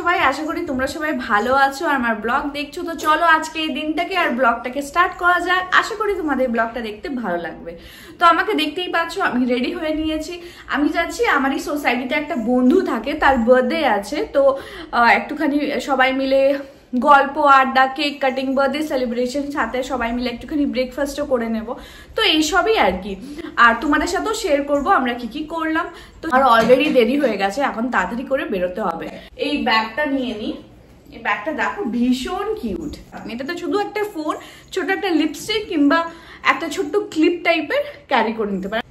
সবাই, আশা করি তোমরা সবাই ভালো আছো আর আমার ব্লগ দেখছো। তো চলো আজকে এই দিনটাকে আর ব্লগটাকে স্টার্ট করা যাক। আশা করি তোমাদের ব্লগটা দেখতে ভালো লাগবে। তো আমাকে দেখতেই পাচ্ছ, আমি রেডি হয়ে নিয়েছি। আমি যাচ্ছি, আমারই সোসাইটিতে একটা বন্ধু থাকে, তার বার্থডে আছে। তো একটুখানি সবাই মিলে গল্প আড্ডা, কেক কাটিং, বার্থডে সেলিব্রেশন, সাথে সবাই মিলে একটুখানি ব্রেকফাস্টও করে নেব। তো এইসবই আর কি, আর তোমাদের সাথেও শেয়ার করব আমরা কি কি করলাম। তো আর অলরেডি দেরি হয়ে গেছে, এখন তাড়াতাড়ি করে বেরোতে হবে। এই ব্যাগটা নিয়ে নিই। এই ব্যাগটা দেখো ভীষণ কিউট। এটাতে শুধু একটা ফোন, ছোট একটা লিপস্টিক কিংবা একটা ছোট্ট ক্লিপ টাইপের ক্যারি করে নিতে পারে।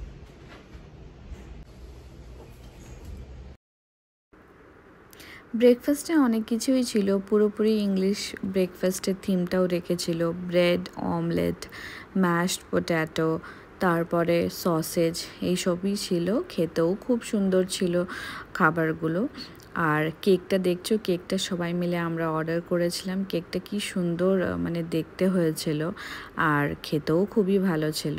ব্রেকফাস্টে অনেক কিছুই ছিল, পুরোপুরি ইংলিশ ব্রেকফাস্টের থিমটাও রেখেছিল। ব্রেড, অমলেট, ম্যাশড পোট্যাটো, তারপরে সসেজ, এইসবই ছিল। খেতেও খুব সুন্দর ছিল খাবারগুলো। আর কেকটা দেখছো, কেকটা সবাই মিলে আমরা অর্ডার করেছিলাম। কেকটা কি সুন্দর মানে দেখতে হয়েছিল, আর খেতেও খুবই ভালো ছিল।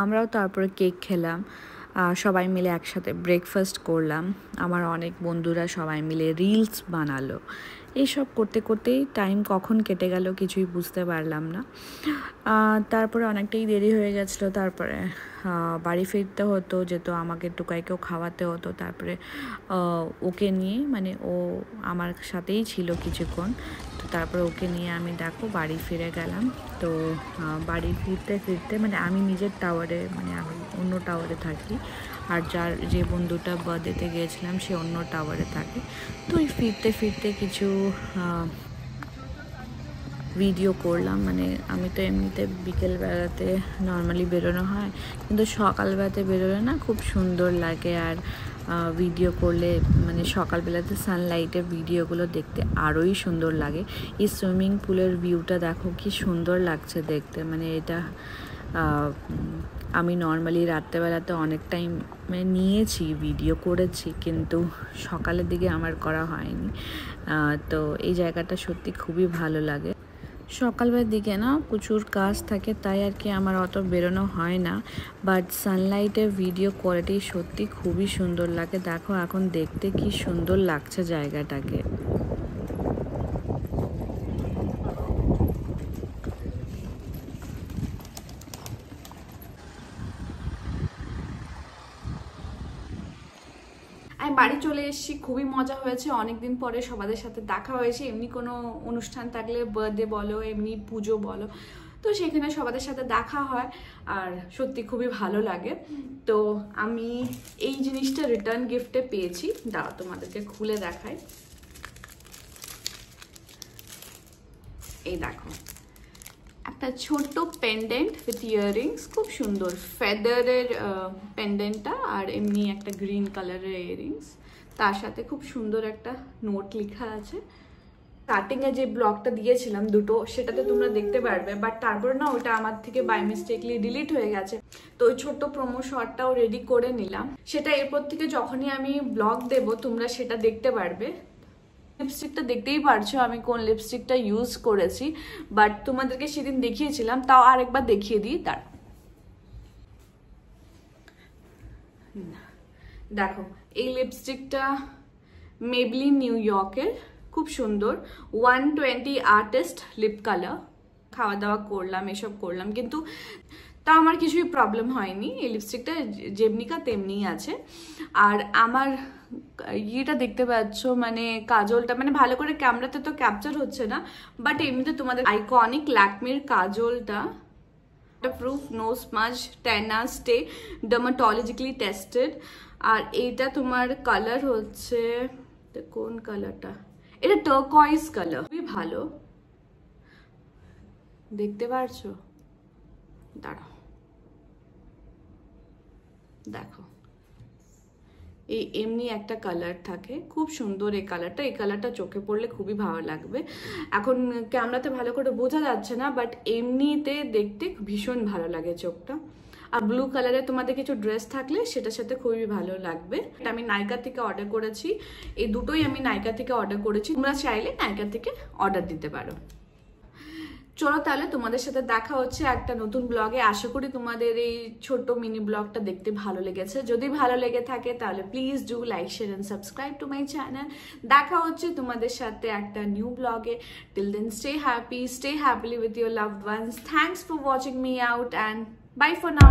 আমরাও তারপরে কেক খেলাম, সবাই মিলে একসাথে ব্রেকফাস্ট করলাম। আমার অনেক বন্ধুরা সবাই মিলে রিলস বানালো। এইসব করতে করতেই টাইম কখন কেটে গেল কিছুই বুঝতে পারলাম না। তারপরে অনেকটাই দেরি হয়ে গেছিলো। তারপরে বাড়ি ফিরতে হতো, যেহেতু আমাকে টুকাইকেও খাওয়াতে হতো। তারপরে ওকে নিয়ে, মানে ও আমার সাথেই ছিল কিছুক্ষণ, তো তারপরে ওকে নিয়ে আমি দেখো বাড়ি ফিরে গেলাম। তো বাড়ি ফিরতে ফিরতে, মানে আমি নিজের টাওয়ারে, মানে আমি অন্য টাওয়ারে থাকি, আর যে বন্ধুটা বার্থডেতে গিয়েছিলাম সে অন্য টাওয়ারে থাকে। তো ফিরতে ফিরতে কিছু ভিডিও করলাম। মানে আমি তো এমনিতে বিকেলবেলাতে নর্মালি বেরোনো হয়, কিন্তু সকালবেলাতে বেরোলে না খুব সুন্দর লাগে। আর ভিডিও করলে মানে সকালবেলাতে সানলাইটের ভিডিওগুলো দেখতে আরোই সুন্দর লাগে। এই সুইমিং পুলের ভিউটা দেখো কি সুন্দর লাগছে দেখতে। মানে এটা আমি নর্মালি রাত্রেবেলাতে অনেক টাইম নিয়েছি, ভিডিও করেছি, কিন্তু সকালের দিকে আমার করা হয়নি। তো এই জায়গাটা সত্যি খুবই ভালো লাগে। সকালবেলার দিকে না প্রচুর কাজ থাকে, তাই আর কি আমার অত বেরোনো হয় না। বাট সানলাইটের ভিডিও কোয়ালিটি সত্যি খুবই সুন্দর লাগে। দেখো এখন দেখতে কি সুন্দর লাগছে জায়গাটাকে। আমি বাড়ি চলে এসেছি, খুবই মজা হয়েছে। অনেকদিন পরে সবাদের সাথে দেখা হয়েছে। এমনি কোনো অনুষ্ঠান থাকলে, বার্থডে বলো, এমনি পুজো বলো, তো সেখানে সবাদের সাথে দেখা হয় আর সত্যি খুবই ভালো লাগে। তো আমি এই জিনিসটা রিটার্ন গিফটে পেয়েছি, দাঁড়াও তোমাদেরকে খুলে দেখাই। এই দেখো একটা ছোট্ট পেন্ডেন্ট উইথ ইয়াররিংস, খুব সুন্দর ফেদারের পেন্ডেন্টটা, আর এমনি একটা গ্রিন কালারের ইয়াররিংস, তার সাথে খুব সুন্দর একটা নোট লেখা আছে। স্টার্টিংয়ে যে ব্লগটা দিয়েছিলাম দুটো, সেটাতে তোমরা দেখতে পারবে, বাট তারপর না ওটা আমার থেকে বাই মিস্টেকলি ডিলিট হয়ে গেছে। তো ওই ছোট্ট প্রোমো শটটাও রেডি করে নিলাম, সেটা এরপর থেকে যখনই আমি ব্লগ দেব তোমরা সেটা দেখতে পারবে। লিপস্টিকটা দেখতেই পারছো আমি কোন লিপস্টিকটা ইউজ করেছি, বাট তোমাদেরকে সেদিন দেখিয়েছিলাম, তাও আরেকবার দেখিয়ে দিই। তার দেখো এই লিপস্টিকটা মেবলিন নিউ ইয়র্কের, খুব সুন্দর 120 আর্টিস্ট লিপ কালার। খাওয়া দাওয়া করলাম, এসব করলাম, কিন্তু তা আমার কিছুই প্রবলেম হয়নি। এই লিপস্টিকটা যেমনিকা তেমনিই আছে। আর আমার ইয়েটা দেখতে পাচ্ছ, মানে কাজলটা, মানে ভালো করে ক্যামেরাতে তো ক্যাপচার হচ্ছে না, বাট এমনিতে তোমাদের আইকনিক ল্যাকমির কাজলটা, প্রুফ নো স্মাজ ট্যানা স্টে ডার্মাটোলজিক্যালি টেস্টেড। আর এইটা তোমার কালার হচ্ছে, কোন কালারটা, এটা টার্কয়েজ কালার, খুবই ভালো, দেখতে পারছো? দাঁড়াও দেখো, এই এমনি একটা কালার থাকে, খুব সুন্দর এই কালারটা। এই কালারটা চোখে পড়লে খুবই ভালো লাগবে। এখন ক্যামেরাতে ভালো করে বোঝা যাচ্ছে না, বাট এমনিতে দেখতে ভীষণ ভালো লাগে চোখটা। আর ব্লু কালারে তোমাদের কিছু ড্রেস থাকলে সেটার সাথে খুবই ভালো লাগবে। এটা আমি নাইকা থেকে অর্ডার করেছি, এই দুটোই আমি নাইকা থেকে অর্ডার করেছি, তোমরা চাইলে নাইকা থেকে অর্ডার দিতে পারো। চলো তাহলে তোমাদের সাথে দেখা হচ্ছে একটা নতুন ব্লগে। আশা করি তোমাদের এই ছোট্ট মিনি ব্লগটা দেখতে ভালো লেগেছে। যদি ভালো লেগে থাকে তাহলে please do like, share and subscribe to my channel. দেখা হচ্ছে তোমাদের সাথে একটা নিউ ব্লগে। Till then stay happy, stay happily with your loved ones. Thanks for watching me out and bye for now.